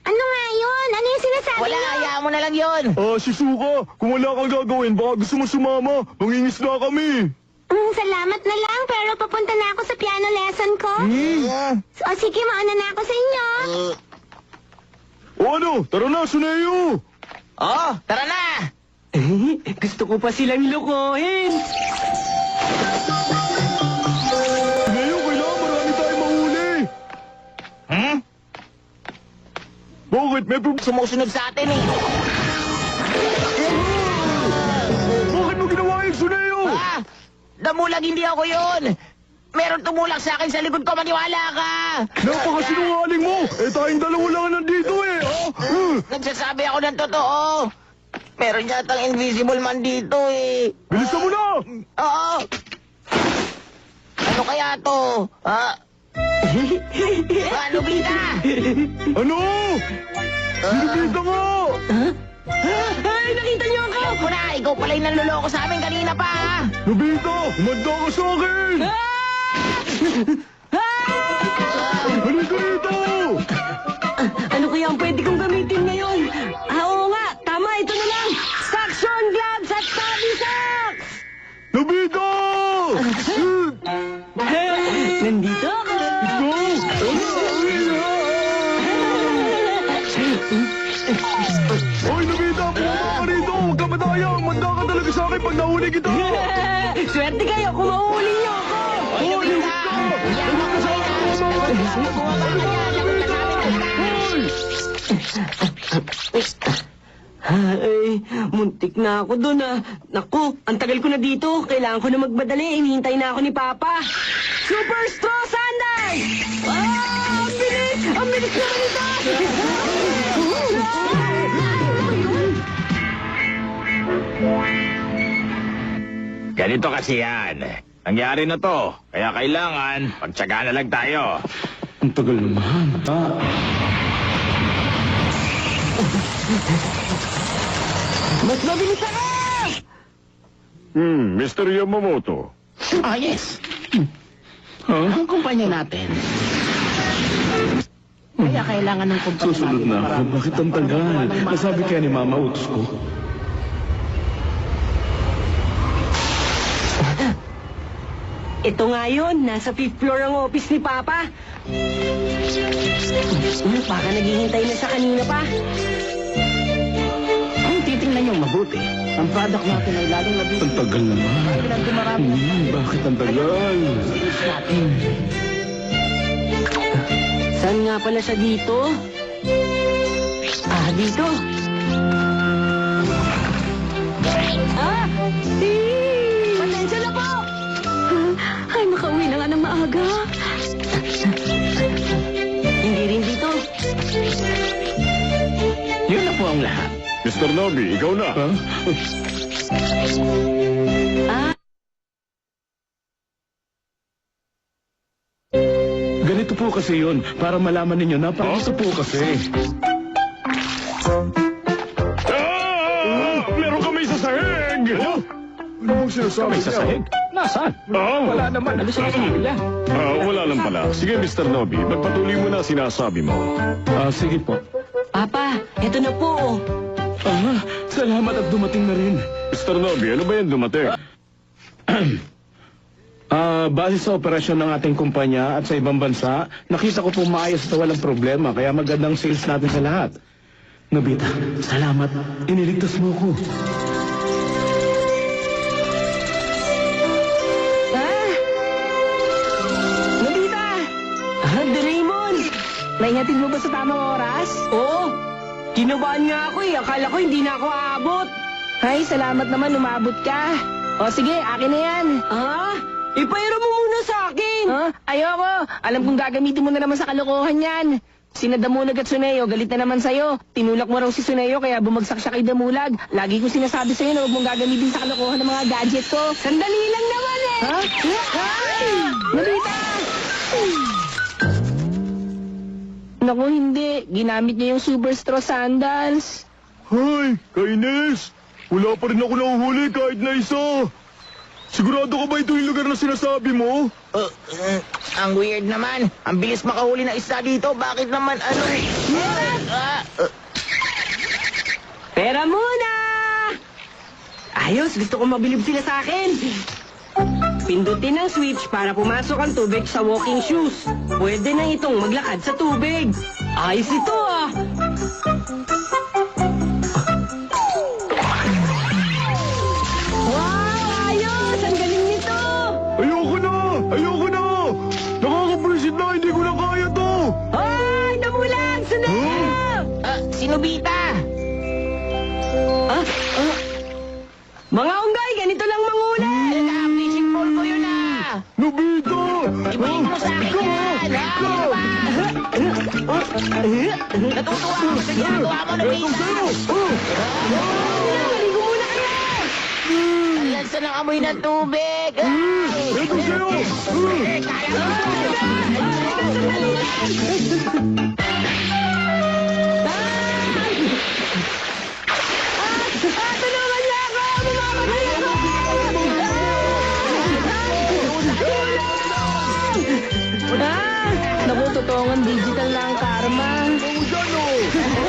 Ano nga yun? Ano yung sinasabi Wala, mo? hayaan mo na lang yun. Shizuka, kung wala kang gagawin, baka gusto mo sumama. Mangingis na kami. Salamat na lang, pero papunta na ako sa piano lesson ko. O sige, mauna na ako sa inyo. O ano, tara na, Suneo. Oh, tara na! Gusto ko pa silang lukuhin. Suneo, kailangan marami tayong mahuli. Bakit? May problema? Sumusunod sa atin eh. Bakit mo ginawa yun, Suneo? Damulag hindi ako yun. Meron tumulak sa akin sa likod ko, maniwala ka. Napakasinungaling mo! Tayong dalawa lang nandito eh! Nagsasabi ako ng totoo. Meron yatang invisible man dito eh. Bilisan mo na! Oo. Ano kaya to? Ano, Bita? Ano? Sinubita ka! Ay, nakita niyo ako! Alam ko na, ikaw pala yung nanluloko sa amin kanina pa. Nobita, umanda ka sa akin! Halika rito! Ano kaya ang pwede kong gamitin ngayon? Oo nga, tama, ito na lang. Suction gloves at tabi socks! Nobita! Nandito ako. Hoy, Nobita! Pumunta ka rito! Huwag ka madaya! Manda ka talaga sa akin pag nahuli kita! Swerte kayo kung mahuli niyo ako. Hoy, Bita! Yan ako sa'yo na. Bumaba ka dyan. Lagot ka sa amin talaga. Ay, muntik na ako dun ah. Naku, ang tagal ko na dito. Kailangan ko na magmadali. Hinihintay na ako ni Papa. Super Straw Sandals! Ang bilis! Ang bilis naman ito! Ganito kasi yan. Nangyari na to. Kaya kailangan, pagtsaga na lang tayo. Ang tagal naman. Mas mabilis ako! Mr. Yamamoto. Yes. Ang kumpanya natin. Kaya kailangan ng kumpanya Susunod natin na para- ako. Bakit ang tagal? Nasabi kaya ni Mama Utos ko. Ito nga yun, nasa 5th floor ang office ni Papa. Baka naghihintay na sa kanina pa. Kung titingnan niyong mabuti, ang product natin ay lalong labis. Ang tagal naman. Kailan dumarami Bakit ang tagal? natin. Saan nga pala siya dito? Dito. Pasensya na po! Ay, makauwi na nga ng maaga. Hindi rin dito. Yun na po ang lahat. Mr. Nobi, ikaw na. Ganito po kasi yun, para malaman ninyo, napakito po kasi. Meron kami sa sahig! Ano bang sinasabi May sasahig? Nasaan? Wala naman. Ano sinasabi niya? Wala lang pala. Sige, Mr. Nobi, magpatuloy mo na sinasabi mo. Sige po. Papa, eto na po. Salamat at dumating na rin. Mr. Nobi, ano ba yan dumating? Base sa operasyon ng ating kumpanya at sa ibang bansa, nakita ko po maayos at walang problema, kaya magandang sales natin sa lahat. Nobita, salamat. Iniligtas mo ko. Nobita! Doraemon! Naihatid mo ba sa tamang oras? Oo. Kinabahan nga ako eh. Akala ko hindi na ako aabot. Ay, salamat naman umabot ka. O sige, akin na yan. Ipayro mo muna sa akin. Ayoko. Alam kong gagamitin mo na naman sa kalokohan yan. Sina Damulag at Suneo, galit na naman sa'yo. Tinulak mo raw si Suneo kaya bumagsak siya kay Damulag. Lagi ko sinasabi sa'yo na huwag mong gagamitin sa kalokohan ng mga gadget ko. Sandali lang naman eh! Ay! Nabita! Naku, hindi. Ginamit niya yung Super Straw Sandals. Hoy, kainis! Wala pa rin ako nahuhuli kahit na isa. Sigurado ka ba ito yung lugar na sinasabi mo? Ang weird naman. Ang bilis makahuli ng isda dito. Bakit naman ano? Ayos, gusto ko mabilib sila sa akin. Pindutin ang switch para pumasok ang tubig sa walking shoes. Pwede na itong maglakad sa tubig. Ayos ito ah. Wow, ayos! Ang galing nito! Ayoko na! Ayoko na! Nakakapurisit na, hindi ko na kaya to! Ay, namulag! Sunod! Si Nobita! Mga unggay, ganito lang manguli! Fishing pole ko yun ah! Nobita! Ibigay mo sa akin yan! Natutuwa ako sa ginagawa mo, Nobita! Maligo muna kayo! Ang lansa ng amoy ng tubig! Ito sa'yo! Tulungan niyo ako! Mamamatay ako! Naku, totoong digital na ang karma. Ako dyan, oh!